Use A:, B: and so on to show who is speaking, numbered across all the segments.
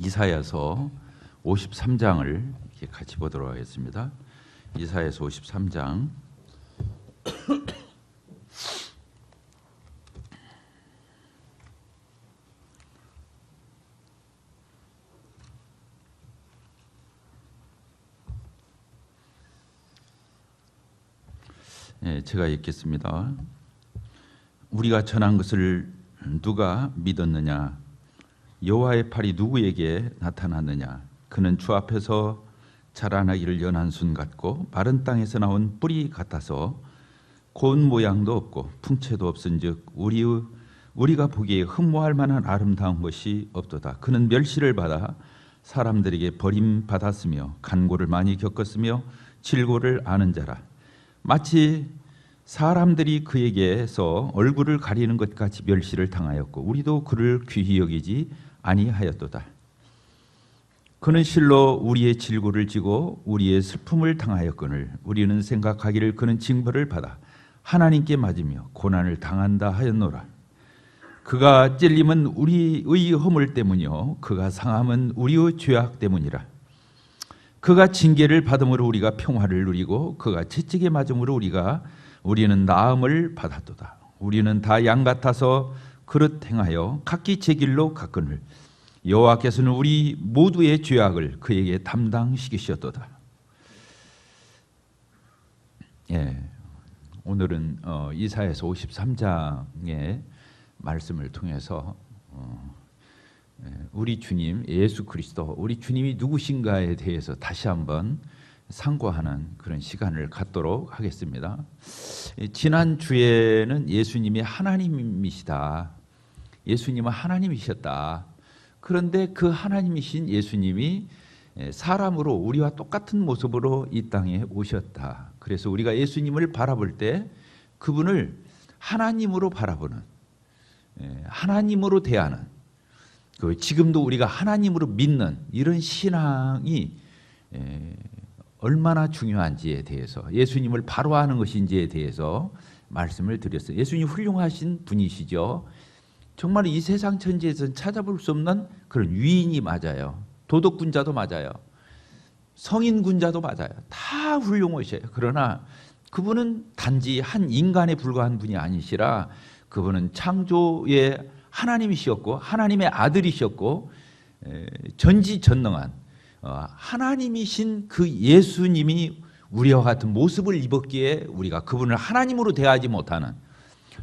A: 이사야서 53장을 같이 보도록 하겠습니다. 이사야서 53장. 제가 읽겠습니다. 우리가 전한 것을 누가 믿었느냐? 여호와의 팔이 누구에게 나타났느냐? 그는 주 앞에서 자라나기를 연한 순 같고 마른 땅에서 나온 뿌리 같아서 고운 모양도 없고 풍채도 없은즉 우리가 보기에 흠모할 만한 아름다운 것이 없도다. 그는 멸시를 받아 사람들에게 버림받았으며 간고를 많이 겪었으며 질고를 아는 자라. 마치 사람들이 그에게서 얼굴을 가리는 것 같이 멸시를 당하였고 우리도 그를 귀히 여기지 아니하였도다. 그는 실로 우리의 질고를 지고 우리의 슬픔을 당하였거늘 우리는 생각하기를 그는 징벌을 받아 하나님께 맞으며 고난을 당한다 하였노라. 그가 찔림은 우리의 허물 때문이요 그가 상함은 우리의 죄악 때문이라. 그가 징계를 받음으로 우리가 평화를 누리고 그가 채찍에 맞음으로 우리는 나음을 받았도다. 우리는 다 양 같아서 그릇 행하여 각기 제 길로 갔거늘 여호와께서는 우리 모두의 죄악을 그에게 담당시키셨도다. 오늘은 이사야서 53장의 말씀을 통해서 우리 주님 예수 그리스도, 우리 주님이 누구신가에 대해서 다시 한번 상고하는 그런 시간을 갖도록 하겠습니다. 지난 주에는 예수님이 하나님이시다. 예수님은 하나님이셨다. 그런데 그 하나님이신 예수님이 사람으로 우리와 똑같은 모습으로 이 땅에 오셨다. 그래서 우리가 예수님을 바라볼 때 그분을 하나님으로 바라보는, 하나님으로 대하는, 지금도 우리가 하나님으로 믿는 이런 신앙이 얼마나 중요한지에 대해서, 예수님을 바로 아는 것인지에 대해서 말씀을 드렸어요. 예수님 훌륭하신 분이시죠. 정말 이 세상 천지에서는 찾아볼 수 없는 그런 위인이 맞아요. 도덕군자도 맞아요. 성인군자도 맞아요. 다 훌륭하셔요. 그러나 그분은 단지 한 인간에 불과한 분이 아니시라 그분은 창조의 하나님이셨고 하나님의 아들이셨고 전지전능한 하나님이신 그 예수님이 우리와 같은 모습을 입었기에 우리가 그분을 하나님으로 대하지 못하는,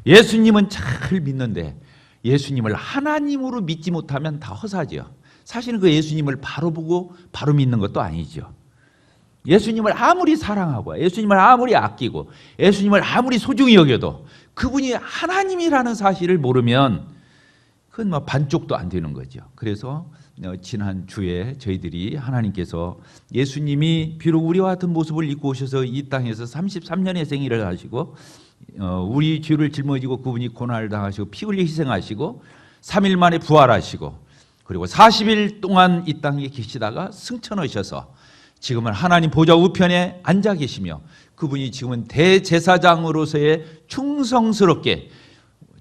A: 예수님은 잘 믿는데 예수님을 하나님으로 믿지 못하면 다 허사지요. 사실은 그 예수님을 바로 보고 바로 믿는 것도 아니죠. 예수님을 아무리 사랑하고 예수님을 아무리 아끼고 예수님을 아무리 소중히 여겨도 그분이 하나님이라는 사실을 모르면 그건 반쪽도 안 되는 거죠. 그래서 지난 주에 저희들이 하나님께서 예수님이 비록 우리와 같은 모습을 입고 오셔서 이 땅에서 33년의 생일을 하시고 우리 죄를 짊어지고 그분이 고난을 당하시고 피 흘려 희생하시고 3일 만에 부활하시고 그리고 40일 동안 이 땅에 계시다가 승천하셔서 지금은 하나님 보좌 우편에 앉아 계시며 그분이 지금은 대제사장으로서의 충성스럽게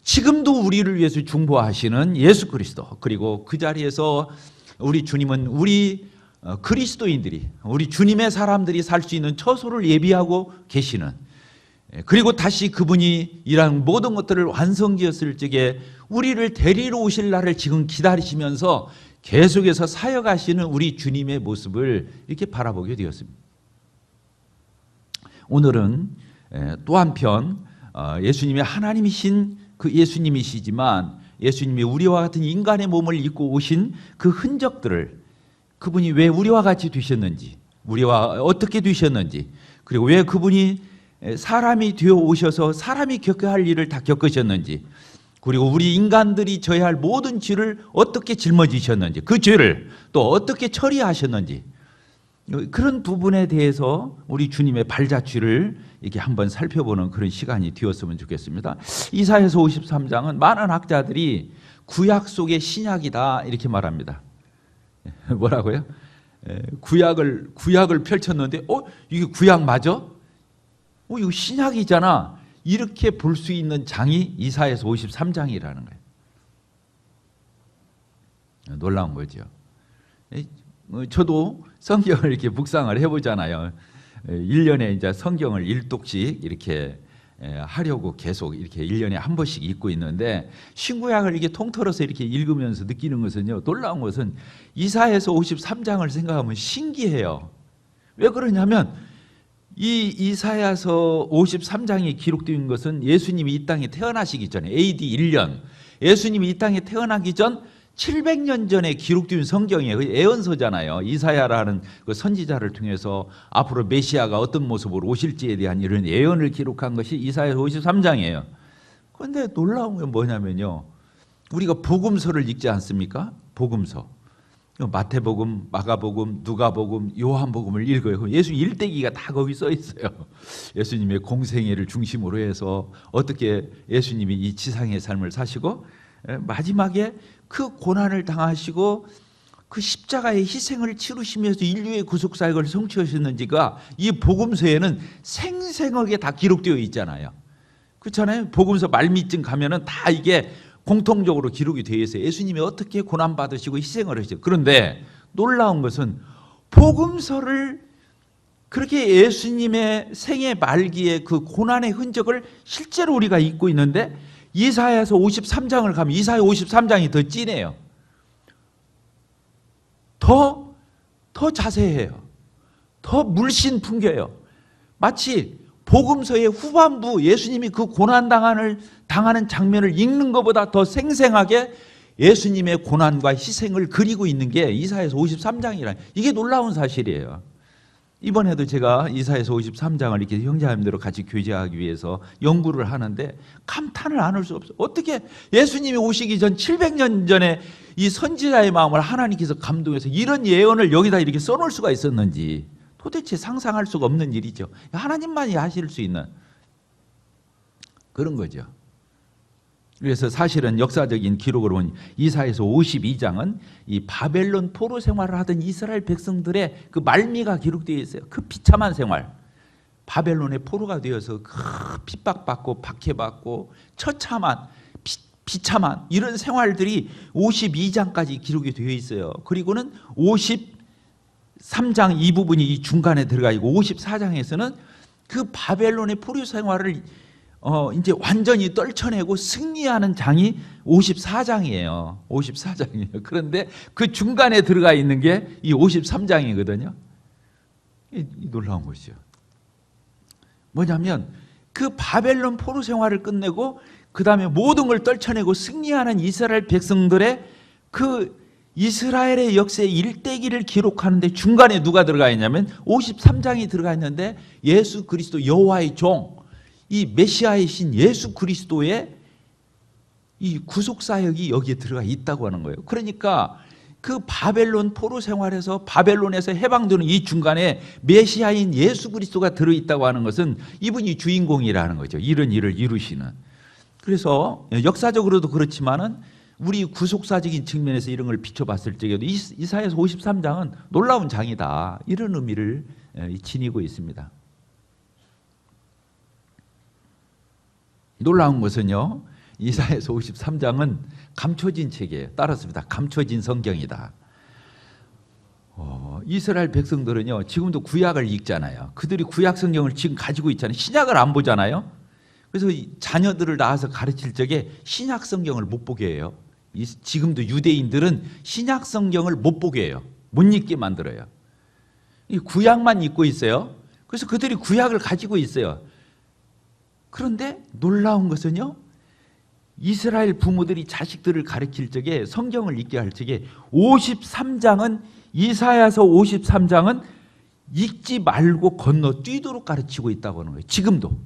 A: 지금도 우리를 위해서 중보하시는 예수 그리스도, 그리고 그 자리에서 우리 주님은 우리 그리스도인들이, 우리 주님의 사람들이 살 수 있는 처소를 예비하고 계시는, 그리고 다시 그분이 이러한 모든 것들을 완성지었을 적에 우리를 데리러 오실 날을 지금 기다리시면서 계속해서 사역하시는 우리 주님의 모습을 이렇게 바라보게 되었습니다. 오늘은 또 한편 예수님이 하나님이신 그 예수님이시지만 예수님이 우리와 같은 인간의 몸을 입고 오신 그 흔적들을, 그분이 왜 우리와 같이 되셨는지, 우리와 어떻게 되셨는지, 그리고 왜 그분이 사람이 되어 오셔서 사람이 겪어야 할 일을 다 겪으셨는지, 그리고 우리 인간들이 져야 할 모든 죄를 어떻게 짊어지셨는지, 그 죄를 또 어떻게 처리하셨는지, 그런 부분에 대해서 우리 주님의 발자취를 이렇게 한번 살펴보는 그런 시간이 되었으면 좋겠습니다. 이사야서 53장은 많은 학자들이 구약 속의 신약이다 이렇게 말합니다. 뭐라고요? 구약을 펼쳤는데 이게 구약 맞아? 이거 신약이잖아. 이렇게 볼 수 있는 장이 이사야서 53장이라는 거예요. 놀라운 거죠. 저도 성경을 이렇게 묵상을 해보잖아요. 1년에 이제 성경을 1독씩 이렇게 하려고 계속 이렇게 1년에 한 번씩 읽고 있는데, 신구약을 이렇게 통틀어서 이렇게 읽으면서 느끼는 것은요, 놀라운 것은 이사야서 53장을 생각하면 신기해요. 왜 그러냐면 이 이사야서 53장이 기록된 것은 예수님이 이 땅에 태어나시기 전에 AD 1년, 예수님이 이 땅에 태어나기 전 700년 전에 기록된 성경이에요. 예언서잖아요. 이사야라는 그 선지자를 통해서 앞으로 메시아가 어떤 모습으로 오실지에 대한 이런 예언을 기록한 것이 이사야 53장이에요. 그런데 놀라운 건 뭐냐면요, 우리가 복음서를 읽지 않습니까? 복음서. 마태복음, 마가복음, 누가복음, 요한복음을 읽어요. 예수 일대기가 다 거기 써 있어요. 예수님의 공생애를 중심으로 해서 어떻게 예수님이 이 지상의 삶을 사시고 마지막에 그 고난을 당하시고 그 십자가의 희생을 치르시면서 인류의 구속사역을 성취하셨는지가 이 복음서에는 생생하게 다 기록되어 있잖아요. 그렇잖아요. 복음서 말미쯤 가면은 다 이게 공통적으로 기록이 되어 있어요. 예수님이 어떻게 고난받으시고 희생을 하시죠. 그런데 놀라운 것은 복음서를 그렇게 예수님의 생애 말기에 그 고난의 흔적을 실제로 우리가 읽고 있는데, 이사야서 53장을 가면 이사야 53장이 더 진해요. 더 자세해요. 더 물씬 풍겨요. 마치 복음서의 후반부 예수님이 그 고난당하는 장면을 읽는 것보다 더 생생하게 예수님의 고난과 희생을 그리고 있는 게 이사야서 53장이라. 이게 놀라운 사실이에요. 이번에도 제가 이사야서 53장을 이렇게 형제자매들과 같이 교제하기 위해서 연구를 하는데 감탄을 안 할 수 없어요. 어떻게 예수님이 오시기 전 700년 전에 이 선지자의 마음을 하나님께서 감동해서 이런 예언을 여기다 이렇게 써놓을 수가 있었는지 도대체 상상할 수가 없는 일이죠. 하나님만이 하실 수 있는 그런 거죠. 그래서 사실은 역사적인 기록으로 보면 이사야서 52장은 이 바벨론 포로 생활을 하던 이스라엘 백성들의 그 말미가 기록되어 있어요. 그 비참한 생활, 바벨론의 포로가 되어서 핍박받고 박해받고 처참한 비참한 이런 생활들이 52장까지 기록이 되어 있어요. 그리고는 53장 이 부분이 이 중간에 들어가 있고 54장에서는 그 바벨론의 포로 생활을 이제 완전히 떨쳐내고 승리하는 장이 54장이에요. 54장이에요. 그런데 그 중간에 들어가 있는 게 이 53장이거든요. 놀라운 것이죠. 뭐냐면 그 바벨론 포로 생활을 끝내고 그 다음에 모든 걸 떨쳐내고 승리하는 이스라엘 백성들의 그 이스라엘의 역사의 일대기를 기록하는데 중간에 누가 들어가 있냐면 53장이 들어가 있는데 예수 그리스도 여호와의 종, 이 메시아의 신 예수 그리스도의 이 구속 사역이 여기에 들어가 있다고 하는 거예요. 그러니까 그 바벨론 포로 생활에서 바벨론에서 해방되는 이 중간에 메시아인 예수 그리스도가 들어 있다고 하는 것은 이분이 주인공이라는 거죠. 이런 일을 이루시는. 그래서 역사적으로도 그렇지만은 우리 구속사적인 측면에서 이런 걸 비춰봤을 적에도 이사야서 53장은 놀라운 장이다. 이런 의미를 지니고 있습니다. 놀라운 것은요, 이사야서 53장은 감춰진 책이에요. 따랐습니다. 감춰진 성경이다. 이스라엘 백성들은요, 지금도 구약을 읽잖아요. 그들이 구약 성경을 지금 가지고 있잖아요. 신약을 안 보잖아요. 그래서 자녀들을 낳아서 가르칠 적에 신약 성경을 못 보게 해요. 지금도 유대인들은 신약 성경을 못 보게 해요. 못 읽게 만들어요. 구약만 읽고 있어요. 그래서 그들이 구약을 가지고 있어요. 그런데 놀라운 것은요, 이스라엘 부모들이 자식들을 가르칠 적에 성경을 읽게 할 적에 53장은 이사야서 53장은 읽지 말고 건너뛰도록 가르치고 있다고 하는 거예요. 지금도.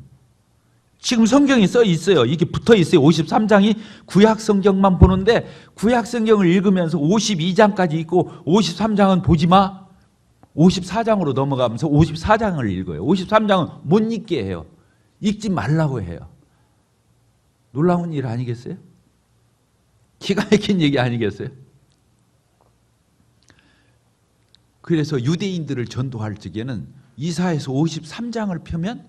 A: 지금 성경이 써 있어요. 이게 붙어 있어요. 53장이 구약 성경만 보는데 구약 성경을 읽으면서 52장까지 읽고 53장은 보지 마. 54장으로 넘어가면서 54장을 읽어요. 53장은 못 읽게 해요. 읽지 말라고 해요. 놀라운 일 아니겠어요? 기가 막힌 얘기 아니겠어요? 그래서 유대인들을 전도할 적에는 이사야서 53장을 펴면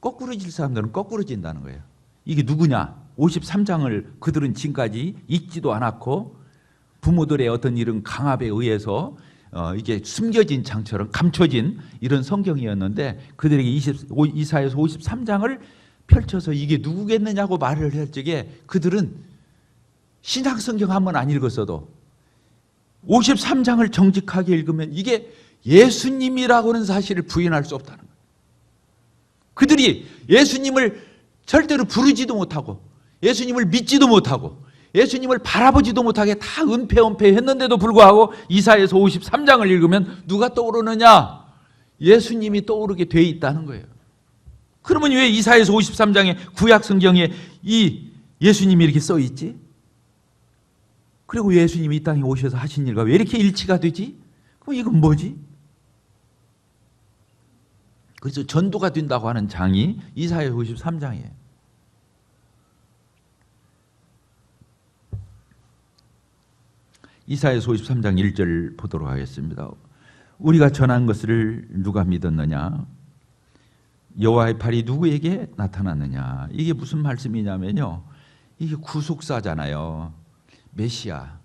A: 거꾸러질 사람들은 거꾸러진다는 거예요. 이게 누구냐? 53장을 그들은 지금까지 읽지도 않았고 부모들의 어떤 이런 강압에 의해서 이게 숨겨진 장처럼 감춰진 이런 성경이었는데 그들에게 이사야서 53장을 펼쳐서 이게 누구겠느냐고 말을 할 적에 그들은 신약 성경 한번 안 읽었어도 53장을 정직하게 읽으면 이게 예수님이라고는 사실을 부인할 수 없다는 거예요. 그들이 예수님을 절대로 부르지도 못하고 예수님을 믿지도 못하고 예수님을 바라보지도 못하게 다 은폐했는데도 불구하고 이사야서 53장을 읽으면 누가 떠오르느냐? 예수님이 떠오르게 돼 있다는 거예요. 그러면 왜 이사야서 53장에 구약 성경에 이 예수님이 이렇게 써 있지? 그리고 예수님이 이 땅에 오셔서 하신 일과 왜 이렇게 일치가 되지? 그럼 이건 뭐지? 그래서 전도가 된다고 하는 장이 이사야 53장이에요. 이사야서 53장 1절 보도록 하겠습니다. 우리가 전한 것을 누가 믿었느냐? 여호와의 팔이 누구에게 나타났느냐? 이게 무슨 말씀이냐면요. 이게 구속사잖아요. 메시아.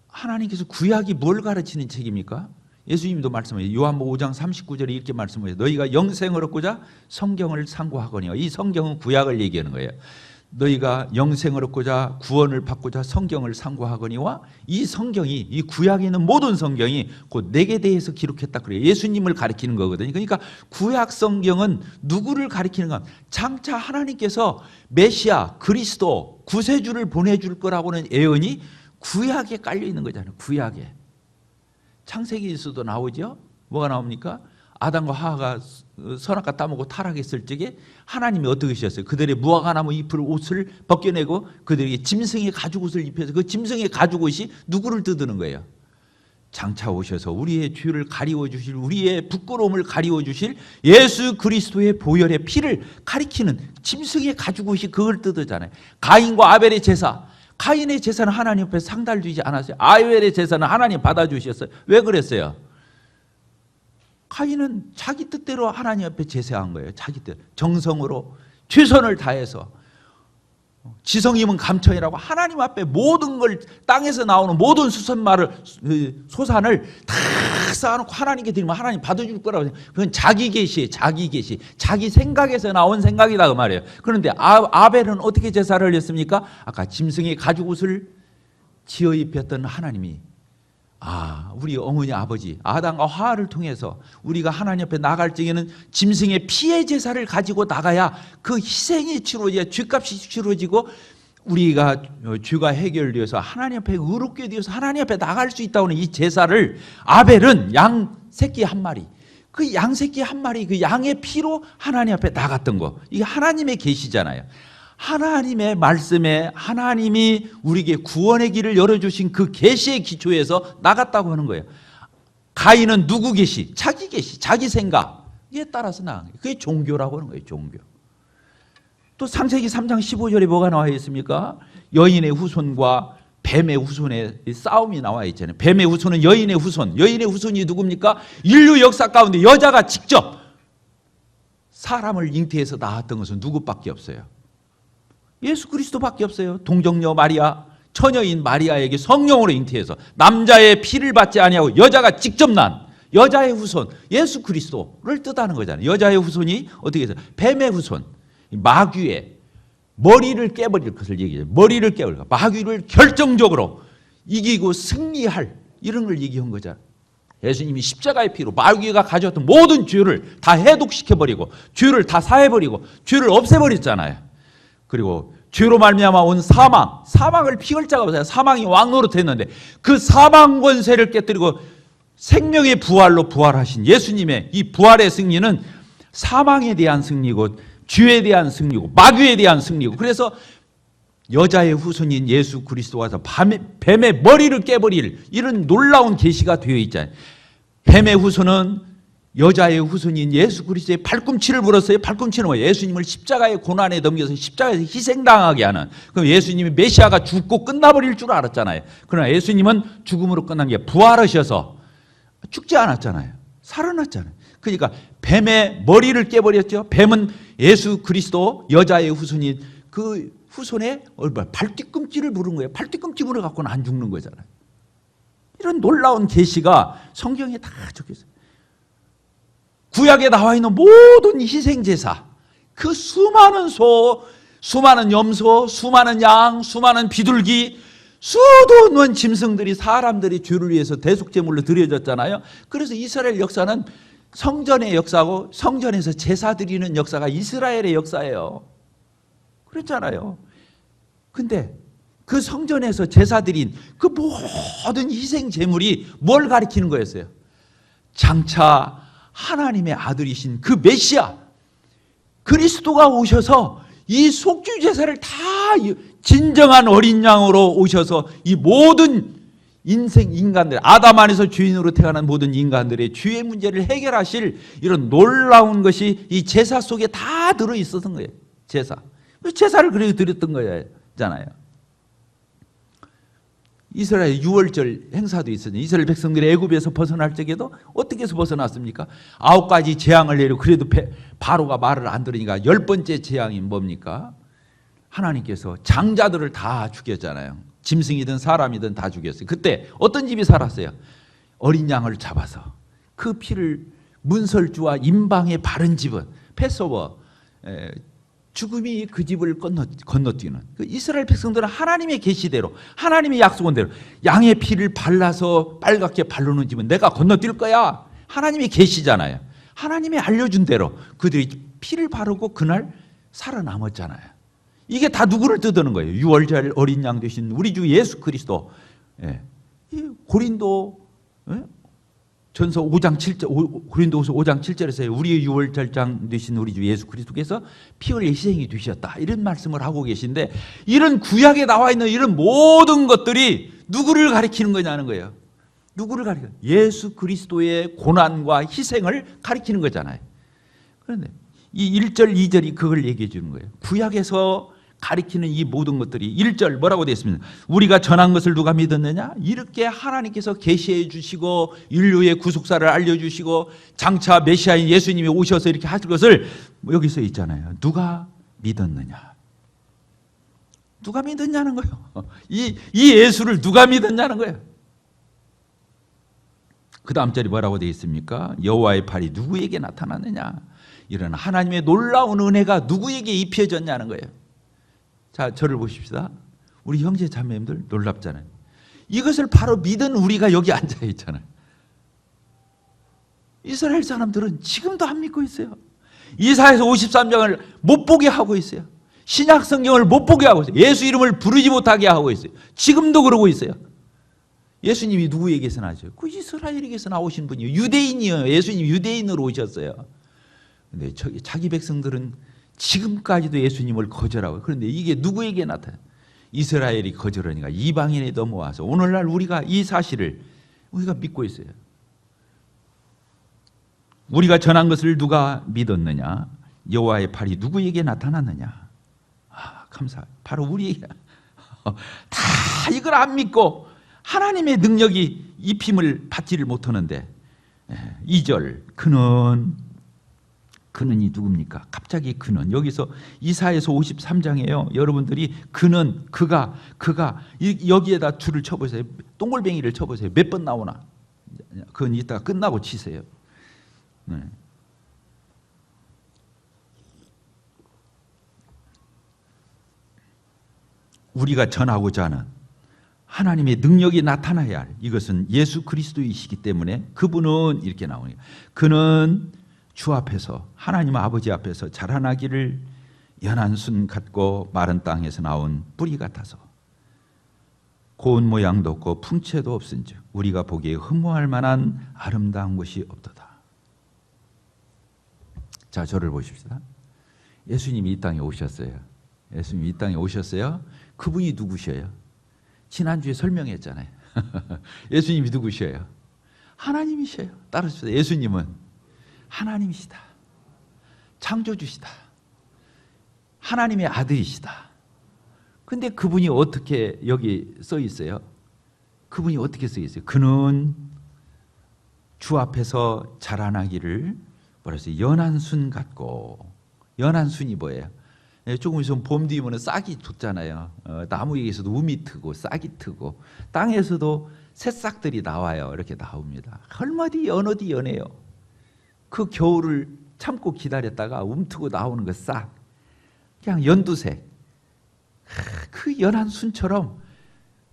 A: 하나님께서 구약이 뭘 가르치는 책입니까? 예수님도 말씀하세요. 요한복음 5장 39절에 이렇게 말씀하세요. 너희가 영생을 얻고자 성경을 상고하거니와. 이 성경은 구약을 얘기하는 거예요. 너희가 영생을 얻고자 구원을 받고자 성경을 상고하거니와 이 성경이 이 구약에 있는 모든 성경이 곧 내게 대해서 기록했다 그래요. 예수님을 가리키는 거거든요. 그러니까 구약 성경은 누구를 가리키는가? 장차 하나님께서 메시아 그리스도 구세주를 보내줄 거라고는 예언이 구약에 깔려 있는 거잖아요. 구약에. 창세기에서도 나오죠. 뭐가 나옵니까? 아담과 하와가 선악과 따먹고 타락했을 적에 하나님이 어떻게 하셨어요? 그들의 무화과나무 잎을 옷을 벗겨내고 그들에게 짐승의 가죽옷을 입혀서 그 짐승의 가죽옷이 누구를 뜯는 거예요? 장차 오셔서 우리의 죄를 가리워 주실, 우리의 부끄러움을 가리워 주실 예수 그리스도의 보혈의 피를 가리키는 짐승의 가죽옷이 그걸 뜯었잖아요. 가인과 아벨의 제사, 가인의 제사는 하나님 앞에 상달되지 않았어요. 아벨의 제사는 하나님 받아주셨어요. 왜 그랬어요? 가인은 자기 뜻대로 하나님 앞에 제사한 거예요. 자기 뜻. 정성으로 최선을 다해서. 지성이면 감천이라고 하나님 앞에 모든 걸 땅에서 나오는 모든 소산을 다 쌓아놓고 하나님께 드리면 하나님 받아줄 거라고. 그건 자기 계시예요. 자기 계시. 자기 생각에서 나온 생각이다 그 말이에요. 그런데 아벨은 어떻게 제사를 올렸습니까? 아까 짐승의 가죽옷을 지어 입혔던 하나님이 우리 어머니 아버지 아담과 하와를 통해서 우리가 하나님 앞에 나갈 적에는 짐승의 피의 제사를 가지고 나가야 그 희생이 치러져야 죄값이 치러지고 우리가 죄가 해결되어서 하나님 앞에 의롭게 되어서 하나님 앞에 나갈 수 있다고 하는 이 제사를 아벨은 양 새끼 한 마리, 그 양 새끼 한 마리 그 양의 피로 하나님 앞에 나갔던 거, 이게 하나님의 계시잖아요. 하나님의 말씀에 하나님이 우리에게 구원의 길을 열어주신 그 계시의 기초에서 나갔다고 하는 거예요. 가인은 누구 계시? 자기 계시, 자기 생각에 따라서 나간 거예요. 그게 종교라고 하는 거예요. 종교. 또 창세기 3장 15절에 뭐가 나와 있습니까? 여인의 후손과 뱀의 후손의 싸움이 나와 있잖아요. 뱀의 후손은 여인의 후손. 여인의 후손이 누굽니까? 인류 역사 가운데 여자가 직접 사람을 잉태해서 낳았던 것은 누구밖에 없어요? 예수 그리스도밖에 없어요. 동정녀 마리아, 처녀인 마리아에게 성령으로 잉태해서 남자의 피를 받지 아니하고 여자가 직접 난 여자의 후손 예수 그리스도를 뜻하는 거잖아요. 여자의 후손이 어떻게 해서 뱀의 후손, 마귀의 머리를 깨버릴 것을 얘기해요. 머리를 깨버릴 것, 마귀를 결정적으로 이기고 승리할 이런 걸 얘기한 거잖아요. 예수님이 십자가의 피로 마귀가 가져왔던 모든 죄를 다 해독시켜버리고 죄를 다 사해버리고 죄를 없애버렸잖아요. 그리고 죄로 말미암아 온 사망을 피할 자가 없어요. 사망이 왕노릇했는데 그 사망 권세를 깨뜨리고 생명의 부활로 부활하신 예수님의 이 부활의 승리는 사망에 대한 승리고 죄에 대한 승리고 마귀에 대한 승리고, 그래서 여자의 후손인 예수 그리스도가 와서 뱀의 머리를 깨버릴 이런 놀라운 계시가 되어 있잖아요. 뱀의 후손은 여자의 후손인 예수 그리스도의 발꿈치를 물었어요. 발꿈치는 뭐예요? 예수님을 십자가의 고난에 넘겨서 십자가에서 희생당하게 하는. 그럼 예수님이 메시아가 죽고 끝나버릴 줄 알았잖아요. 그러나 예수님은 죽음으로 끝난 게 부활하셔서 죽지 않았잖아요. 살아났잖아요. 그러니까 뱀의 머리를 깨버렸죠. 뱀은 예수 그리스도 여자의 후손인 그 후손의 발뒤꿈치를 물은 거예요. 발뒤꿈치 물어갖고는 안 죽는 거잖아요. 이런 놀라운 계시가 성경에 다 적혀 있어요. 구약에 나와 있는 모든 희생제사, 그 수많은 소, 수많은 염소, 수많은 양, 수많은 비둘기, 수도 없는 짐승들이 사람들이 죄를 위해서 대속제물로 드려졌잖아요. 그래서 이스라엘 역사는 성전의 역사고 성전에서 제사 드리는 역사가 이스라엘의 역사예요. 그렇잖아요. 근데 그 성전에서 제사 드린 그 모든 희생 제물이 뭘 가리키는 거였어요? 장차 하나님의 아들이신 그 메시아 그리스도가 오셔서 이 속죄 제사를 다 진정한 어린 양으로 오셔서 이 모든 인간들, 아담 안에서 주인으로 태어난 모든 인간들의 죄의 문제를 해결하실 이런 놀라운 것이 이 제사 속에 다 들어 있었던 거예요. 제사를 그래서 드렸던 거잖아요. 이스라엘 6월절 행사도 있었죠. 이스라엘 백성들이 애굽에서 벗어날 적에도 어떻게 해서 벗어났습니까? 9가지 재앙을 내려 그래도 바로가 말을 안 들으니까 10번째 재앙이 뭡니까? 하나님께서 장자들을 다 죽였잖아요. 짐승이든 사람이든 다 죽였어요. 그때 어떤 집이 살았어요? 어린 양을 잡아서 그 피를 문설주와 임방에 바른 집은 패스오버, 죽음이 그 집을 건너뛰는 그 이스라엘 백성들은 하나님의 계시대로 하나님의 약속한 대로 양의 피를 발라서 빨갛게 바르는 집은 내가 건너뛸 거야. 하나님의 계시잖아요. 하나님이 알려준 대로 그들이 피를 바르고 그날 살아남았잖아요. 이게 다 누구를 뜻하는 거예요? 6월절 어린 양 되신 우리 주 예수 그리스도. 고린도 전서 5장 7절, 고린도후서 5장 7절에서 우리의 6월절장 되신 우리 주 예수 그리스도께서 피 흘려 희생이 되셨다 이런 말씀을 하고 계신데 이런 구약에 나와 있는 이런 모든 것들이 누구를 가리키는 거냐는 거예요. 누구를 가리켜? 예수 그리스도의 고난과 희생을 가리키는 거잖아요. 그런데 이 1절 2절이 그걸 얘기해 주는 거예요. 구약에서 가리키는 이 모든 것들이 1절 뭐라고 되어 있습니까? 우리가 전한 것을 누가 믿었느냐? 이렇게 하나님께서 계시해 주시고 인류의 구속사를 알려주시고 장차 메시아인 예수님이 오셔서 이렇게 하실 것을 여기 써 있잖아요. 누가 믿었느냐? 누가 믿었냐는 거예요. 이 예수를 누가 믿었냐는 거예요. 그 다음 절이 뭐라고 되어 있습니까? 여호와의 팔이 누구에게 나타났느냐? 이런 하나님의 놀라운 은혜가 누구에게 입혀졌냐는 거예요. 자, 저를 보십시다. 우리 형제 자매님들 놀랍잖아요. 이것을 바로 믿은 우리가 여기 앉아 있잖아요. 이스라엘 사람들은 지금도 안 믿고 있어요. 이사야서 53장을 못 보게 하고 있어요. 신약 성경을 못 보게 하고 있어요. 예수 이름을 부르지 못하게 하고 있어요. 지금도 그러고 있어요. 예수님이 누구에게서 나죠? 그 이스라엘에게서 나오신 분이요. 유대인이요. 예수님 유대인으로 오셨어요. 근데 자기 백성들은 지금까지도 예수님을 거절하고 그런데 이게 누구에게 나타나요? 이스라엘이 거절하니까 이방인에 넘어와서 오늘날 우리가 이 사실을 우리가 믿고 있어요. 우리가 전한 것을 누가 믿었느냐? 여호와의 팔이 누구에게 나타났느냐? 감사. 바로 우리에게. 다 이걸 안 믿고 하나님의 능력이 입힘을 받지를 못하는데 2절 그는이 누굽니까? 갑자기 그는 여기서 이사야서 53장이에요. 여러분들이 그가 여기에다 줄을 쳐보세요. 동글뱅이를 쳐보세요. 몇 번 나오나? 그건 이따가 끝나고 치세요. 네. 우리가 전하고자 하는 하나님의 능력이 나타나야 할 이것은 예수 그리스도이시기 때문에 그분은 이렇게 나오네요. 그는 주 앞에서 하나님 아버지 앞에서 자라나기를 연한 순 같고 마른 땅에서 나온 뿌리 같아서 고운 모양도 없고 풍채도 없은즉 우리가 보기에 흠모할 만한 아름다운 것이 없도다. 자, 저를 보십시다. 예수님이 이 땅에 오셨어요. 예수님이 이 땅에 오셨어요. 그분이 누구셔요? 지난주에 설명했잖아요. 예수님이 누구셔요? 하나님이셔요. 따라서 예수님은 하나님이시다. 창조주시다. 하나님의 아들이시다. 근데 그분이 어떻게 여기 써 있어요? 그분이 어떻게 써 있어요? 그는 주 앞에서 자라나기를 뭐라 했어요? 연한 순 같고, 연한 순이 뭐예요? 조금 있으면 봄 뒤면 싹이 돋잖아요. 나무 위에서도 우미 트고 싹이 트고 땅에서도 새싹들이 나와요. 이렇게 나옵니다. 얼마디 연어디 연해요. 그 겨울을 참고 기다렸다가 움트고 나오는 그 싹, 그냥 연두색, 그 연한 순처럼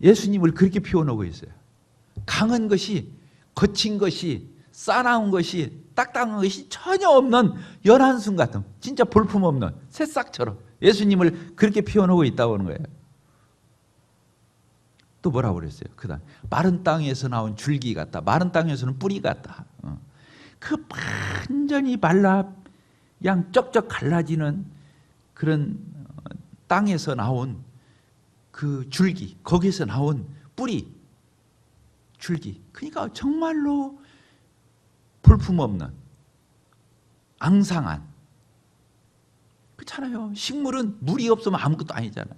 A: 예수님을 그렇게 표현하고 있어요. 강한 것이, 거친 것이, 싸나운 것이, 딱딱한 것이 전혀 없는 연한 순 같은, 진짜 볼품 없는 새싹처럼 예수님을 그렇게 표현하고 있다고 하는 거예요. 또 뭐라고 그랬어요? 그다음 마른 땅에서 나온 줄기 같다. 마른 땅에서는 뿌리 같다. 그 완전히 말라 양 쩍쩍 갈라지는 그런 땅에서 나온 그 줄기, 거기서 나온 뿌리, 줄기. 그러니까 정말로 볼품없는 앙상한, 그렇잖아요. 식물은 물이 없으면 아무것도 아니잖아요.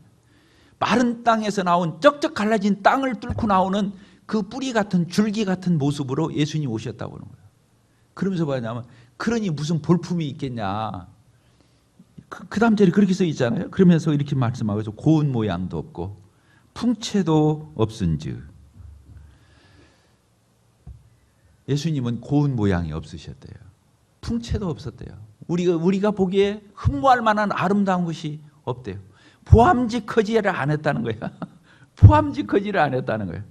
A: 마른 땅에서 나온 쩍쩍 갈라진 땅을 뚫고 나오는 그 뿌리 같은 줄기 같은 모습으로 예수님이 오셨다고 하는 거예요. 그러면서 뭐냐면, 그러니 무슨 볼품이 있겠냐. 그 다음 절에 그렇게 써 있잖아요. 그러면서 이렇게 말씀하고 있어. 고운 모양도 없고 풍채도 없은즉. 예수님은 고운 모양이 없으셨대요. 풍채도 없었대요. 우리가 보기에 흠모할 만한 아름다운 것이 없대요. 보암직하지를 안 했다는 거예요. 보암직하지를 안 했다는 거예요.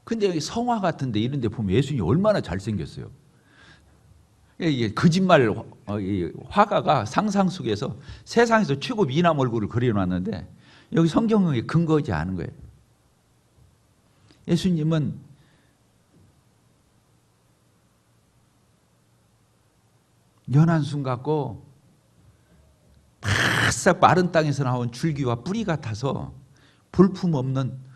A: 근데 여기 성화 같은데 이런 데 보면 예수님이 얼마나 잘생겼어요. 이게 거짓말 화가가 상상 속에서 세상에서 최고 미남 얼굴을 그려놨는데 여기 성경에 근거하지 않은 거예요. 예수님은 연한 순 같고 바싹 마른 땅에서 나온 줄기와 뿌리 같아서 볼품 없는,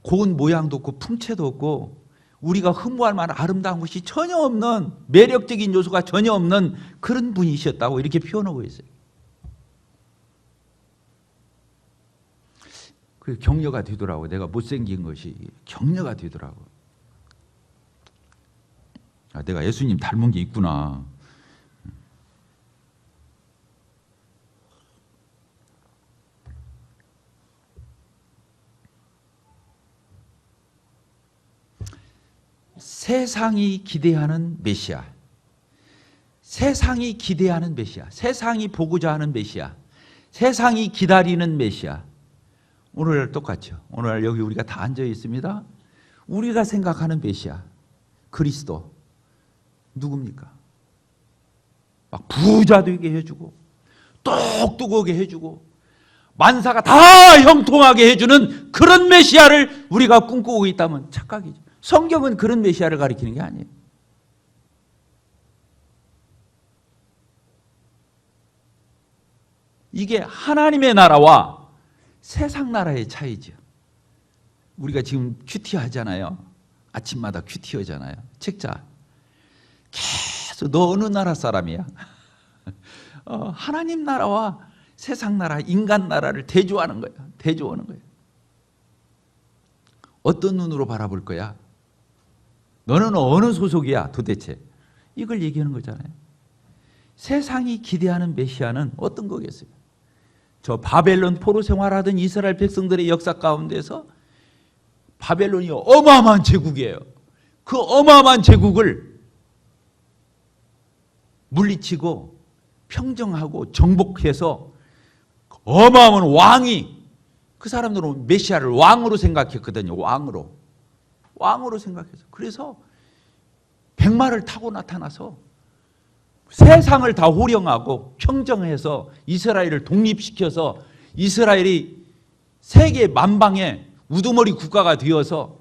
A: 고운 모양도 없고 풍채도 없고 우리가 흠모할 만한 아름다운 것이 전혀 없는, 매력적인 요소가 전혀 없는 그런 분이셨다고 이렇게 표현하고 있어요. 그래서 격려가 되더라고. 내가 못생긴 것이 격려가 되더라고. 아, 내가 예수님 닮은 게 있구나. 세상이 기대하는 메시아, 세상이 기대하는 메시아, 세상이 보고자 하는 메시아, 세상이 기다리는 메시아. 오늘날 똑같죠. 오늘날 여기 우리가 다 앉아 있습니다. 우리가 생각하는 메시아, 그리스도 누굽니까? 막 부자 되게 해주고 똑똑하게 해주고 만사가 다 형통하게 해주는 그런 메시아를 우리가 꿈꾸고 있다면 착각이죠. 성경은 그런 메시아를 가리키는 게 아니에요. 이게 하나님의 나라와 세상 나라의 차이죠. 우리가 지금 큐티 하잖아요. 아침마다 큐티 하잖아요. 책자 계속 너 어느 나라 사람이야? 하나님 나라와 세상 나라, 인간 나라를 대조하는 거예요. 대조하는 거예요. 어떤 눈으로 바라볼 거야? 너는 어느 소속이야 도대체? 이걸 얘기하는 거잖아요. 세상이 기대하는 메시아는 어떤 거겠어요? 저 바벨론 포로 생활하던 이스라엘 백성들의 역사 가운데서 바벨론이 어마어마한 제국이에요. 그 어마어마한 제국을 물리치고 평정하고 정복해서 어마어마한 왕이, 그 사람들은 메시아를 왕으로 생각했거든요. 왕으로 생각해서. 그래서 백마를 타고 나타나서 세상을 다 호령하고 평정해서 이스라엘을 독립시켜서 이스라엘이 세계 만방의 우두머리 국가가 되어서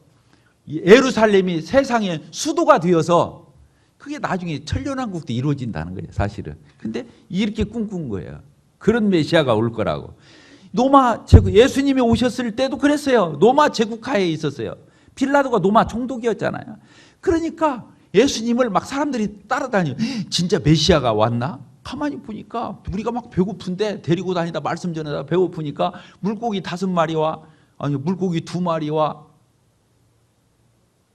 A: 예루살렘이 세상의 수도가 되어서 그게 나중에 천년왕국도 이루어진다는 거예요, 사실은. 근데 이렇게 꿈꾼 거예요. 그런 메시아가 올 거라고. 로마 제국, 예수님이 오셨을 때도 그랬어요. 로마 제국하에 있었어요. 빌라도가 로마 총독이었잖아요. 그러니까 예수님을 막 사람들이 따라다녀. 진짜 메시아가 왔나? 가만히 보니까 우리가 막 배고픈데 데리고 다니다 말씀 전하다 배고프니까 물고기 5마리와, 아니 물고기 2마리와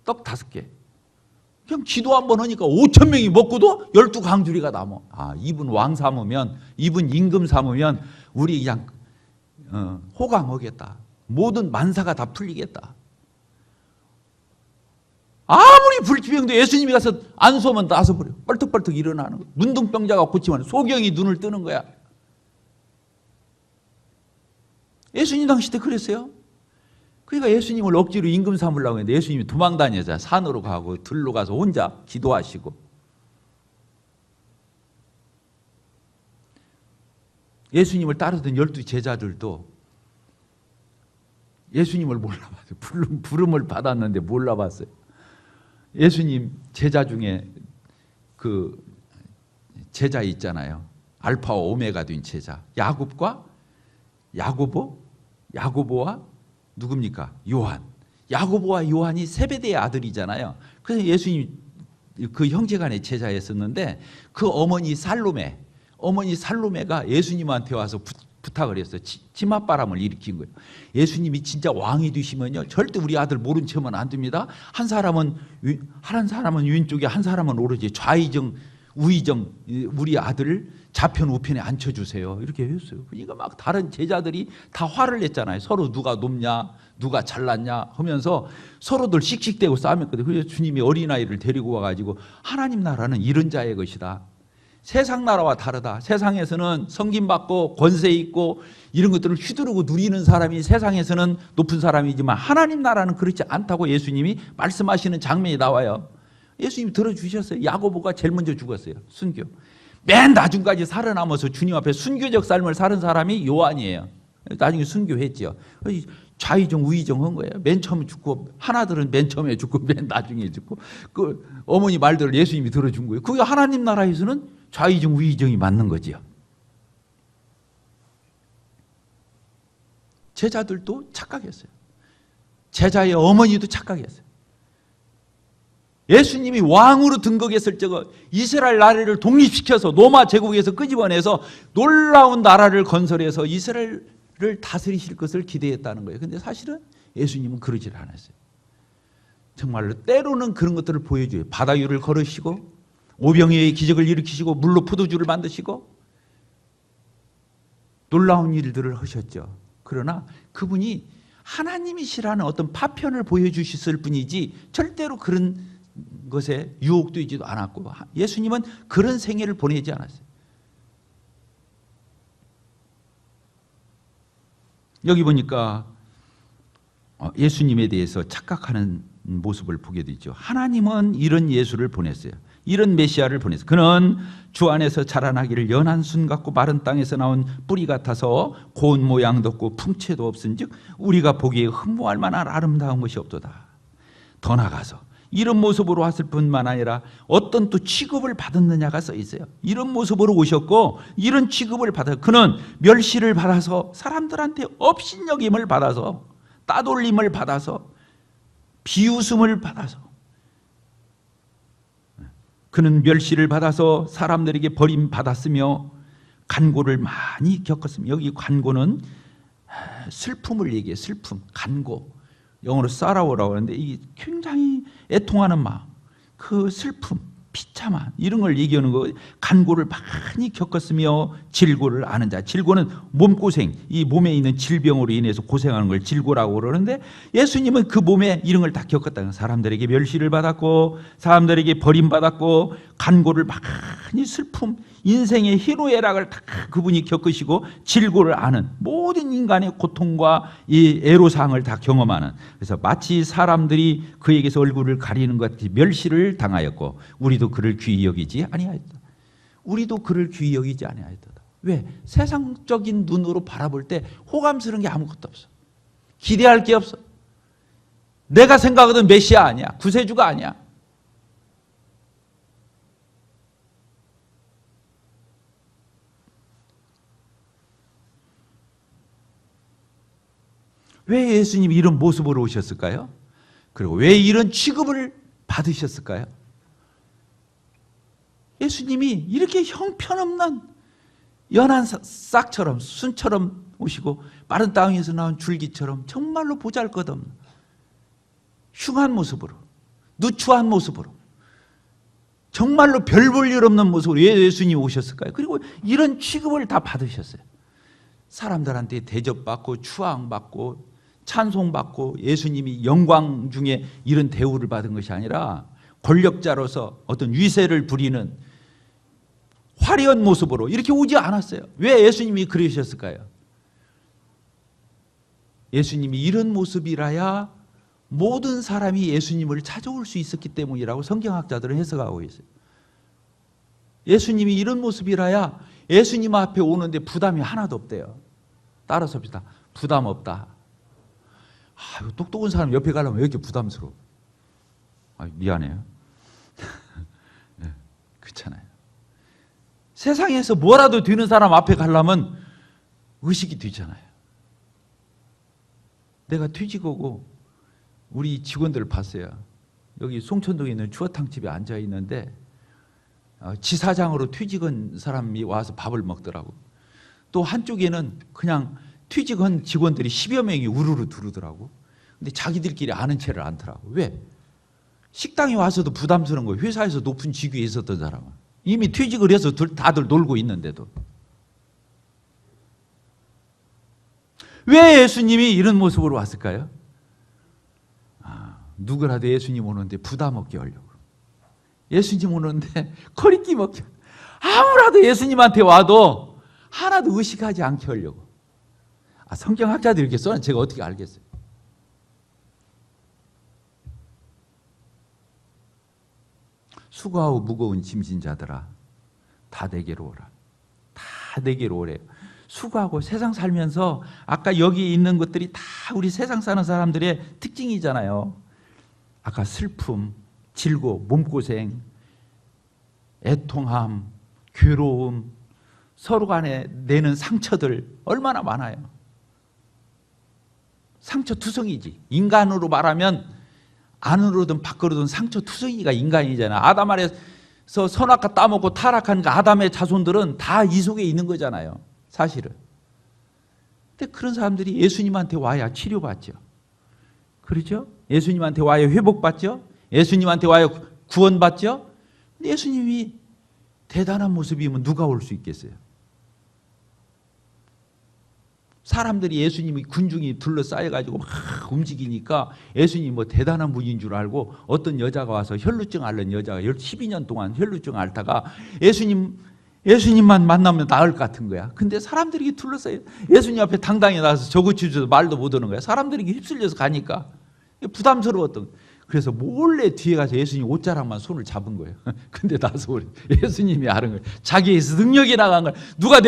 A: 떡 5개. 그냥 기도 한번 하니까 5천 명이 먹고도 12강주리가 남아. 아, 이분 왕 삼으면, 이분 임금 삼으면 우리 그냥 호강하겠다. 모든 만사가 다 풀리겠다. 아무리 불치병도 예수님이 가서 안수하면 나서버려. 뻘떡뻘떡 일어나는 거야. 눈동병자가 고치면 소경이 눈을 뜨는 거야. 예수님 당시 때 그랬어요. 그러니까 예수님을 억지로 임금 삼으려고 했는데 예수님이 도망다녀서 산으로 가고 들로 가서 혼자 기도하시고. 예수님을 따르던 12 제자들도 예수님을 몰라봤어요. 부름을 받았는데 몰라봤어요. 예수님 제자 중에 그 제자 있잖아요. 알파와 오메가 된 제자. 야고보와 누굽니까? 요한. 야고보와 요한이 세베대의 아들이잖아요. 그래서 예수님 그 형제간의 제자였었는데 그 어머니 살로메가 예수님한테 와서 부탁을 했어요. 치맛바람을 일으킨 거예요. 예수님이 진짜 왕이 되시면요, 절대 우리 아들 모른 척하면 안 됩니다. 한 사람은 왼쪽에, 한 사람은 오른쪽에, 좌의정, 우의정, 우리 아들을 좌편 우편에 앉혀주세요. 이렇게 했어요. 그러니까 막 다른 제자들이 다 화를 냈잖아요. 서로 누가 높냐, 누가 잘났냐 하면서 서로들 씩씩대고 싸움했거든요. 그래서 주님이 어린아이를 데리고 와가지고 하나님 나라는 이런 자의 것이다. 세상 나라와 다르다. 세상에서는 성김받고 권세 있고 이런 것들을 휘두르고 누리는 사람이 세상에서는 높은 사람이지만 하나님 나라는 그렇지 않다고 예수님이 말씀하시는 장면이 나와요. 예수님이 들어주셨어요. 야고보가 제일 먼저 죽었어요. 순교. 맨 나중까지 살아남아서 주님 앞에 순교적 삶을 사는 사람이 요한이에요. 나중에 순교했죠. 좌의정 우의정 한 거예요. 맨 처음에 죽고, 하나들은 맨 처음에 죽고 맨 나중에 죽고, 그 어머니 말들을 예수님이 들어준 거예요. 그게 하나님 나라에서는 좌의정 우의정이 맞는 거지요. 제자들도 착각했어요. 제자의 어머니도 착각했어요. 예수님이 왕으로 등극했을 적에 이스라엘 나라를 독립시켜서 로마 제국에서 끄집어내서 놀라운 나라를 건설해서 이스라엘을 다스리실 것을 기대했다는 거예요. 그런데 사실은 예수님은 그러질 않았어요. 정말로 때로는 그런 것들을 보여줘요. 바다 위를 걸으시고 오병이어의 기적을 일으키시고 물로 포도주를 만드시고 놀라운 일들을 하셨죠. 그러나 그분이 하나님이시라는 어떤 파편을 보여주셨을 뿐이지 절대로 그런 것에 유혹되지도 않았고 예수님은 그런 생애를 보내지 않았어요. 여기 보니까 예수님에 대해서 착각하는 모습을 보게 되죠. 하나님은 이런 예수를 보냈어요. 이런 메시아를 보냈어요. 그는 주 안에서 자라나기를 연한 순 같고 마른 땅에서 나온 뿌리 같아서 고운 모양도 없고 풍채도 없은즉 우리가 보기에 흠모할 만한 아름다운 것이 없도다. 더 나아가서 이런 모습으로 왔을 뿐만 아니라 어떤 또 취급을 받았느냐가 써 있어요. 이런 모습으로 오셨고 이런 취급을 받아 그는 멸시를 받아서 사람들한테 업신여김을 받아서 따돌림을 받아서 비웃음을 받아서 그는 멸시를 받아서 사람들에게 버림받았으며 간고를 많이 겪었으며 여기 간고는 슬픔을 얘기해요. 슬픔, 간고. 영어로 sorrow라고 하는데 이게 굉장히 애통하는 마음, 그 슬픔, 비참한 이런 걸 얘기하는 거. 간고를 많이 겪었으며 질고를 아는 자. 질고는 몸고생, 이 몸에 있는 질병으로 인해서 고생하는 걸 질고라고 그러는데 예수님은 그 몸에 이런 걸 다 겪었다. 사람들에게 멸시를 받았고 사람들에게 버림받았고 간고를 많이 슬픔, 인생의 희노애락을 다 그분이 겪으시고 질고를 아는 모든 인간의 고통과 이 애로사항을 다 경험하는, 그래서 마치 사람들이 그에게서 얼굴을 가리는 것 같이 멸시를 당하였고 우리도 그를 귀히 여기지 아니하였다. 우리도 그를 귀히 여기지 아니하였다. 왜? 세상적인 눈으로 바라볼 때 호감스러운 게 아무것도 없어. 기대할 게 없어. 내가 생각하던 메시아 아니야. 구세주가 아니야. 왜 예수님이 이런 모습으로 오셨을까요? 그리고 왜 이런 취급을 받으셨을까요? 예수님이 이렇게 형편없는 연한 싹처럼 순처럼 오시고 마른 땅에서 나온 줄기처럼 정말로 보잘것없는 흉한 모습으로, 누추한 모습으로, 정말로 별 볼 일 없는 모습으로 왜 예수님이 오셨을까요? 그리고 이런 취급을 다 받으셨어요. 사람들한테 대접받고 추앙받고 찬송받고 예수님이 영광 중에 이런 대우를 받은 것이 아니라 권력자로서 어떤 위세를 부리는 화려한 모습으로 이렇게 오지 않았어요. 왜 예수님이 그러셨을까요? 예수님이 이런 모습이라야 모든 사람이 예수님을 찾아올 수 있었기 때문이라고 성경학자들은 해석하고 있어요. 예수님이 이런 모습이라야 예수님 앞에 오는데 부담이 하나도 없대요. 따라서 봅시다. 부담 없다. 이거 똑똑한 사람 옆에 가려면 왜 이렇게 부담스러워? 미안해요. 네, 그렇잖아요. 세상에서 뭐라도 되는 사람 앞에 가려면 의식이 되잖아요. 내가 퇴직하고 우리 직원들 봤어요. 여기 송천동에 있는 추어탕집에 앉아 있는데 지사장으로 퇴직한 사람이 와서 밥을 먹더라고. 또 한쪽에는 그냥 퇴직한 직원들이 10여 명이 우르르 들어오더라고. 근데 자기들끼리 아는 체를 않더라고. 왜? 식당에 와서도 부담스러운 거예요. 회사에서 높은 직위에 있었던 사람은. 이미 퇴직을 해서 다들 놀고 있는데도. 왜 예수님이 이런 모습으로 왔을까요? 누구라도 예수님 오는데 부담 없게 하려고. 예수님 오는데 거리낌 없게. 아무라도 예수님한테 와도 하나도 의식하지 않게 하려고. 성경학자들이 이렇게 써는 제가 어떻게 알겠어요? 수고하고 무거운 짐진 자들아 다 내게로 오라. 다 내게로 오래요. 수고하고 세상 살면서 아까 여기 있는 것들이 다 우리 세상 사는 사람들의 특징이잖아요. 아까 슬픔, 질고, 몸고생, 애통함, 괴로움, 서로 간에 내는 상처들 얼마나 많아요. 상처투성이지. 인간으로 말하면 안으로든 밖으로든 상처투성이가 인간이잖아. 아담 아래서 선악과 따먹고 타락한 그 아담의 자손들은 다 이 속에 있는 거잖아요. 사실은. 근데 그런 사람들이 예수님한테 와야 치료받죠. 그렇죠? 예수님한테 와야 회복받죠. 예수님한테 와야 구원받죠. 근데 예수님이 대단한 모습이면 누가 올 수 있겠어요? 사람들이 예수님이 군중이 둘러싸여가지고 막 움직이니까 예수님이 뭐 대단한 분인 줄 알고 어떤 여자가 와서 혈루증 앓는 여자가 12년 동안 혈루증 앓다가 예수님만 만나면 나을 것 같은 거야. 근데 사람들이 둘러싸여 예수님 앞에 당당히 나와서 저고치줘도 말도 못하는 거야. 사람들이 휩쓸려서 가니까 부담스러웠던 거야. 그래서 몰래 뒤에 가서 예수님 옷자락만 손을 잡은 거예요. 근데 나서 예수님이 아는 거예요. 자기에서 능력이 나간 걸 누가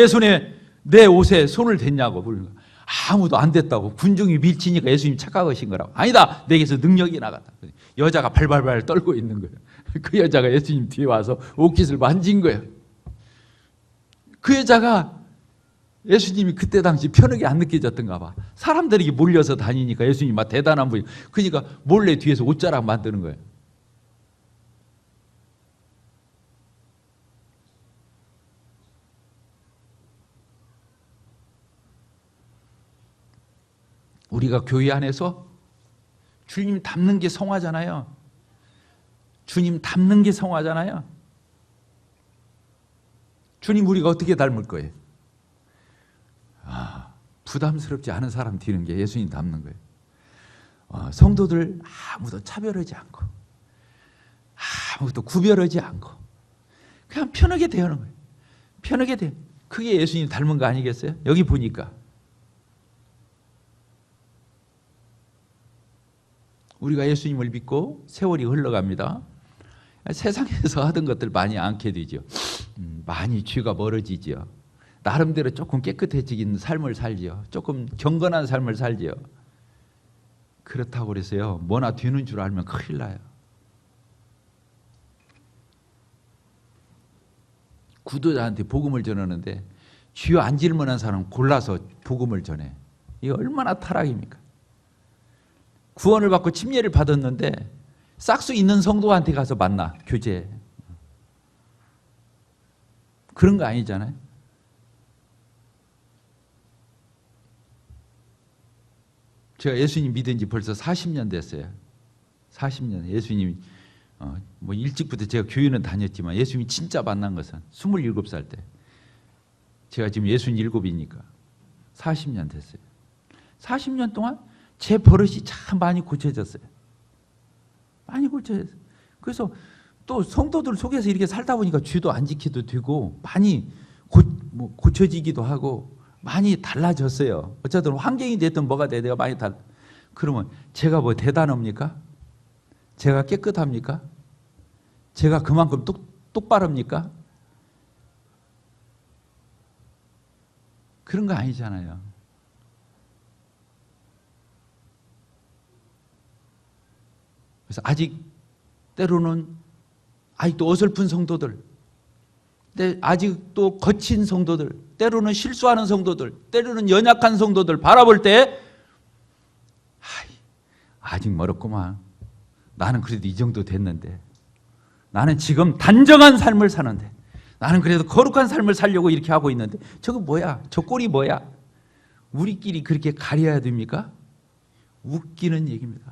A: 내 옷에 손을 댔냐고 부르는 거예요. 아무도 안 됐다고. 군중이 밀치니까 예수님 착각하신 거라고. 아니다. 내게서 능력이 나갔다. 여자가 발발발 떨고 있는 거예요. 그 여자가 예수님 뒤에 와서 옷깃을 만진 거예요. 그 여자가 예수님이 그때 당시 편하게 안 느껴졌던가 봐. 사람들이 몰려서 다니니까 예수님이 막 대단한 분이. 그러니까 몰래 뒤에서 옷자락 만드는 거예요. 우리가 교회 안에서 주님 닮는 게 성화잖아요. 주님 닮는 게 성화잖아요. 주님 우리가 어떻게 닮을 거예요? 부담스럽지 않은 사람 뒤는 게 예수님 닮는 거예요. 성도들 아무도 차별하지 않고 아무도 구별하지 않고 그냥 편하게 대하는 거예요. 편하게 대. 그게 예수님 닮은 거 아니겠어요? 여기 보니까 우리가 예수님을 믿고 세월이 흘러갑니다. 세상에서 하던 것들 많이 않게 되죠. 많이 죄가 멀어지죠. 나름대로 조금 깨끗해지긴 삶을 살지요. 조금 경건한 삶을 살지요. 그렇다고 그래서요. 뭐나 되는 줄 알면 큰일 나요. 구도자한테 복음을 전하는데 쥐어 안 질문한 사람 골라서 복음을 전해. 이게 얼마나 타락입니까? 구원을 받고 침례를 받았는데 싹수 있는 성도한테 가서 만나 교제. 그런 거 아니잖아요. 제가 예수님 믿은 지 벌써 40년 됐어요. 40년. 예수님이 뭐 일찍부터 제가 교회는 다녔지만 예수님이 진짜 만난 것은 27살 때. 제가 지금 67이니까 40년 됐어요. 40년 동안 제 버릇이 참 많이 고쳐졌어요. 많이 고쳐졌어요. 그래서 또 성도들 속에서 이렇게 살다 보니까 죄도 안 지켜도 되고 많이 고쳐지기도 하고 많이 달라졌어요. 어쨌든 환경이 됐든 뭐가 돼 내가 많이 그러면 제가 뭐 대단합니까? 제가 깨끗합니까? 제가 그만큼 똑바릅니까? 그런 거 아니잖아요. 그래서 때로는 아직도 어설픈 성도들, 아직도 거친 성도들, 때로는 실수하는 성도들, 때로는 연약한 성도들 바라볼 때 아직 멀었구만. 나는 그래도 이 정도 됐는데, 나는 지금 단정한 삶을 사는데, 나는 그래도 거룩한 삶을 살려고 이렇게 하고 있는데 저거 뭐야? 저 꼴이 뭐야? 우리끼리 그렇게 가려야 됩니까? 웃기는 얘기입니다.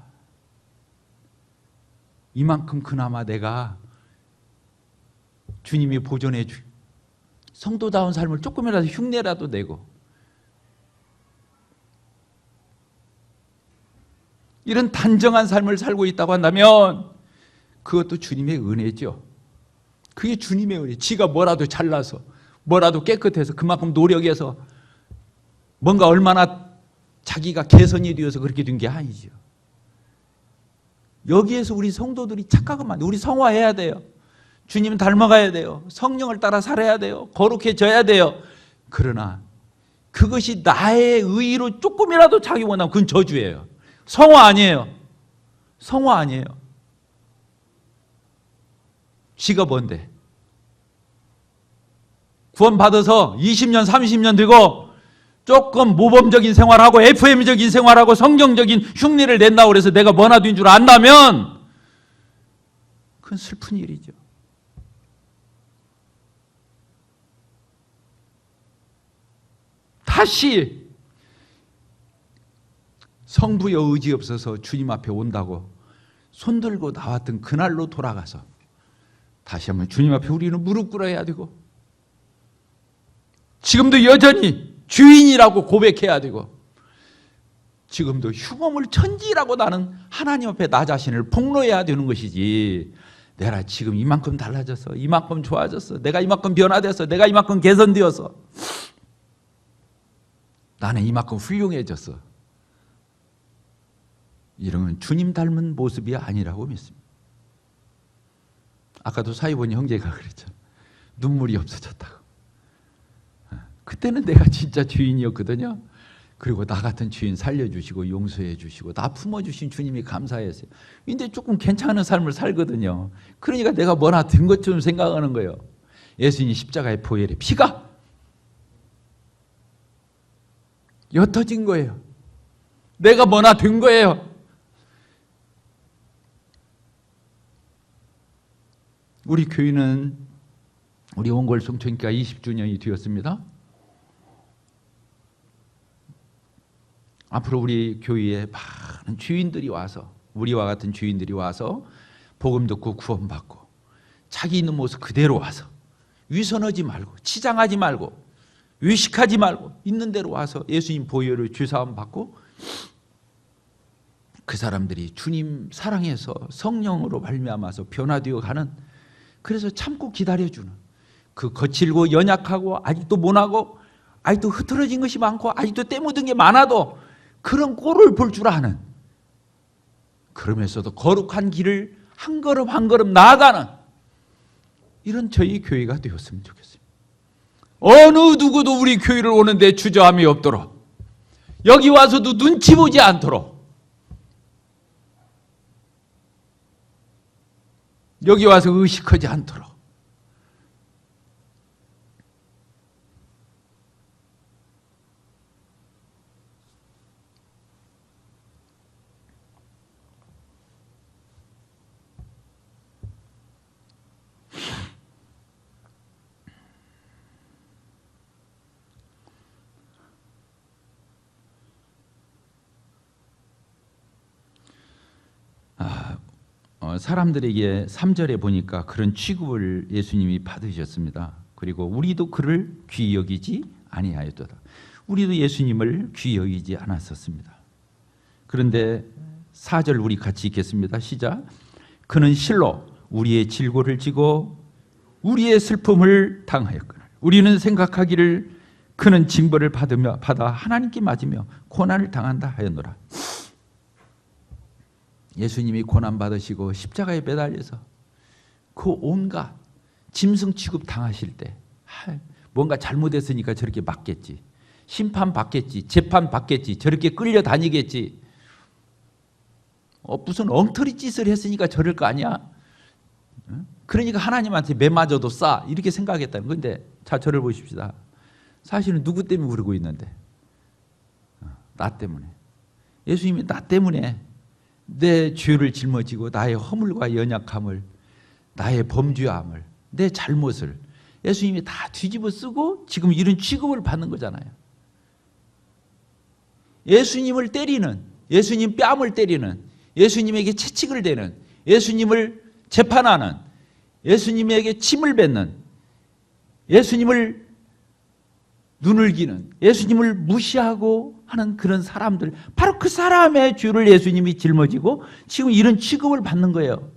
A: 이만큼 그나마 내가 주님이 보존해 주 성도다운 삶을 조금이라도 흉내라도 내고 이런 단정한 삶을 살고 있다고 한다면 그것도 주님의 은혜죠. 그게 주님의 은혜. 지가 뭐라도 잘나서 뭐라도 깨끗해서 그만큼 노력해서 뭔가 얼마나 자기가 개선이 되어서 그렇게 된 게 아니죠. 여기에서 우리 성도들이 착각하면 안 돼요. 우리 성화해야 돼요. 주님 닮아가야 돼요. 성령을 따라 살아야 돼요. 거룩해져야 돼요. 그러나 그것이 나의 의의로 조금이라도 자기 원하면 그건 저주예요. 성화 아니에요. 성화 아니에요. 지가 뭔데? 구원받아서 20년, 30년 되고 조금 모범적인 생활하고 FM적인 생활하고 성경적인 흉내를 낸다고 해서 내가 뭐나 된 줄 안다면 그건 슬픈 일이죠. 다시 성부여 의지 없어서 주님 앞에 온다고 손들고 나왔던 그날로 돌아가서 다시 한번 주님 앞에 우리는 무릎 꿇어야 되고 지금도 여전히 주인이라고 고백해야 되고 지금도 흉엄을 천지라고 나는 하나님 앞에 나 자신을 폭로해야 되는 것이지, 내가 지금 이만큼 달라졌어, 이만큼 좋아졌어, 내가 이만큼 변화됐어, 내가 이만큼 개선되었어, 나는 이만큼 훌륭해졌어, 이런 건 주님 닮은 모습이 아니라고 믿습니다. 아까도 사이보니 형제가 그랬잖아. 눈물이 없어졌다고. 그때는 내가 진짜 주인이었거든요. 그리고 나 같은 주인 살려주시고 용서해 주시고 나 품어주신 주님이 감사했어요. 근데 조금 괜찮은 삶을 살거든요. 그러니까 내가 뭐나 된 것처럼 생각하는 거예요. 예수님 십자가의 보혈에 피가 옅어진 거예요. 내가 뭐나 된 거예요. 우리 교회는 우리 원골 송천교회가 20주년이 되었습니다. 앞으로 우리 교회에 많은 주인들이 와서, 우리와 같은 주인들이 와서 복음 듣고 구원받고 자기 있는 모습 그대로 와서 위선하지 말고 치장하지 말고 외식하지 말고 있는 대로 와서 예수님 보혈을 주사함 받고 그 사람들이 주님 사랑해서 성령으로 말미암아서 변화되어 가는, 그래서 참고 기다려주는, 그 거칠고 연약하고 아직도 모나고 아직도 흐트러진 것이 많고 아직도 때 묻은 게 많아도 그런 꼴을 볼 줄 아는, 그러면서도 거룩한 길을 한 걸음 한 걸음 나아가는 이런 저희 교회가 되었으면 좋겠습니다. 어느 누구도 우리 교회를 오는데 주저함이 없도록, 여기 와서도 눈치 보지 않도록, 여기 와서 의식하지 않도록, 사람들에게 3절에 보니까 그런 취급을 예수님이 받으셨습니다. 그리고 우리도 그를 귀히 여기지 아니하였도다. 우리도 예수님을 귀히 여기지 않았었습니다. 그런데 4절 우리 같이 읽겠습니다. 시작. 그는 실로 우리의 질고를 지고 우리의 슬픔을 당하였거늘 우리는 생각하기를 그는 징벌을 받아 하나님께 맞으며 고난을 당한다 하였노라. 예수님이 고난 받으시고 십자가에 매달려서 그 온갖 짐승 취급 당하실 때 뭔가 잘못했으니까 저렇게 맞겠지, 심판 받겠지, 재판 받겠지, 저렇게 끌려다니겠지, 무슨 엉터리 짓을 했으니까 저럴 거 아니야. 그러니까 하나님한테 매 맞아도 싸 이렇게 생각했다는 건데, 자 저를 보십시다. 사실은 누구 때문에 그러고 있는데? 나 때문에. 예수님이 나 때문에 내 죄를 짊어지고 나의 허물과 연약함을, 나의 범죄함을, 내 잘못을 예수님이 다 뒤집어 쓰고 지금 이런 취급을 받는 거잖아요. 예수님을 때리는, 예수님 뺨을 때리는, 예수님에게 채찍을 대는, 예수님을 재판하는, 예수님에게 침을 뱉는, 예수님을 눈을 기는, 예수님을 무시하고 하는 그런 사람들, 바로 그 사람의 죄를 예수님이 짊어지고 지금 이런 취급을 받는 거예요.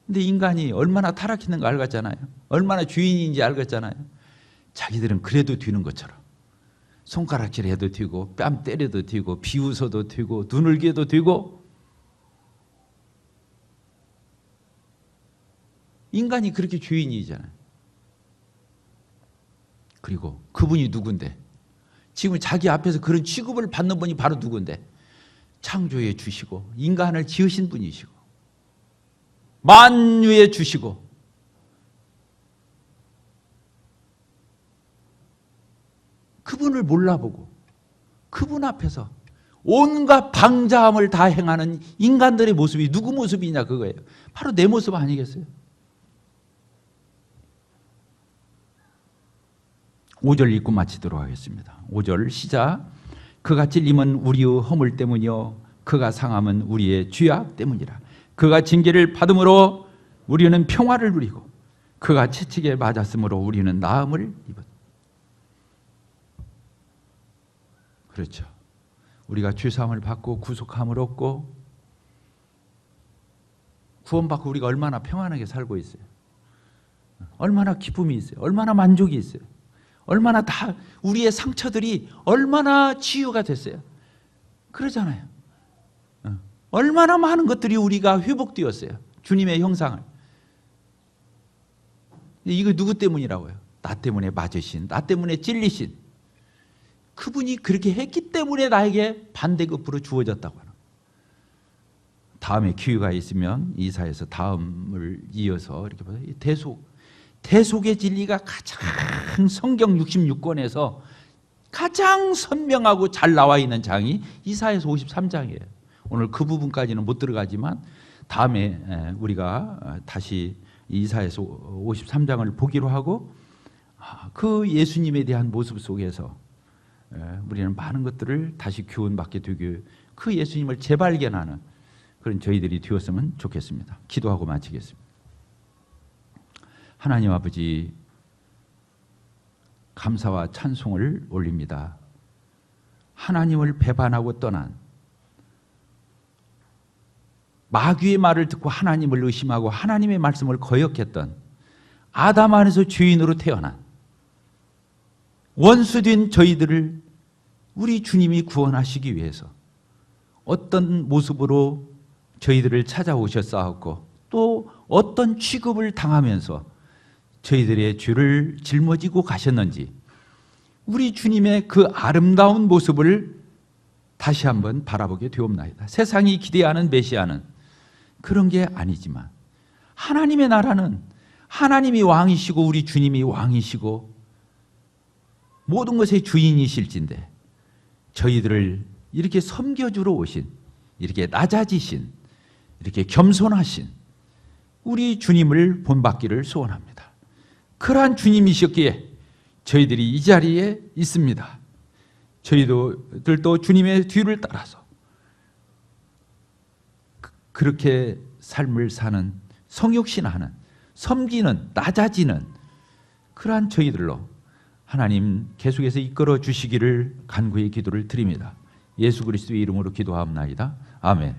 A: 근데 인간이 얼마나 타락했는가 알겠잖아요. 얼마나 죄인인지 알겠잖아요. 자기들은 그래도 뒤는 것처럼 손가락질 해도 뒤고, 뺨 때려도 뒤고, 비웃어도 뒤고, 눈을 기어도 뒤고. 인간이 그렇게 죄인이잖아요. 그리고 그분이 누군데? 지금 자기 앞에서 그런 취급을 받는 분이 바로 누군데? 창조해 주시고 인간을 지으신 분이시고 만유에 주시고 그분을 몰라보고 그분 앞에서 온갖 방자함을 다 행하는 인간들의 모습이 누구 모습이냐 그거예요. 바로 내 모습 아니겠어요? 5절 읽고 마치도록 하겠습니다. 5절 시작. 그가 찔림은 우리의 허물 때문이요 그가 상함은 우리의 죄악 때문이라. 그가 징계를 받음으로 우리는 평화를 누리고 그가 채찍에 맞았으므로 우리는 나음을 입었다. 그렇죠. 우리가 죄사함을 받고 구속함을 얻고 구원받고 우리가 얼마나 평안하게 살고 있어요. 얼마나 기쁨이 있어요. 얼마나 만족이 있어요. 얼마나 다 우리의 상처들이 얼마나 치유가 됐어요. 그러잖아요. 얼마나 많은 것들이 우리가 회복되었어요. 주님의 형상을. 이거 누구 때문이라고요? 나 때문에 맞으신, 나 때문에 찔리신 그분이 그렇게 했기 때문에 나에게 반대급부로 주어졌다고 하는. 다음에 기회가 있으면 이사에서 다음을 이어서 이렇게 보세요. 대속의 진리가 가장 성경 66권에서 가장 선명하고 잘 나와 있는 장이 이사야서 53장이에요. 오늘 그 부분까지는 못 들어가지만 다음에 우리가 다시 이사야서 53장을 보기로 하고 그 예수님에 대한 모습 속에서 우리는 많은 것들을 다시 교훈받게 되고 그 예수님을 재발견하는 그런 저희들이 되었으면 좋겠습니다. 기도하고 마치겠습니다. 하나님 아버지, 감사와 찬송을 올립니다. 하나님을 배반하고 떠난, 마귀의 말을 듣고 하나님을 의심하고 하나님의 말씀을 거역했던 아담 안에서 죄인으로 태어난 원수된 저희들을 우리 주님이 구원하시기 위해서 어떤 모습으로 저희들을 찾아오셨사옵고 또 어떤 취급을 당하면서 저희들의 죄를 짊어지고 가셨는지 우리 주님의 그 아름다운 모습을 다시 한번 바라보게 되옵나이다. 세상이 기대하는 메시아는 그런 게 아니지만 하나님의 나라는 하나님이 왕이시고 우리 주님이 왕이시고 모든 것의 주인이실진데 저희들을 이렇게 섬겨주러 오신, 이렇게 낮아지신, 이렇게 겸손하신 우리 주님을 본받기를 소원합니다. 그러한 주님이셨기에 저희들이 이 자리에 있습니다. 저희들도 주님의 뒤를 따라서 그렇게 삶을 사는, 성육신하는, 섬기는, 낮아지는 그러한 저희들로 하나님 계속해서 이끌어 주시기를 간구의 기도를 드립니다. 예수 그리스도의 이름으로 기도하옵나이다. 아멘.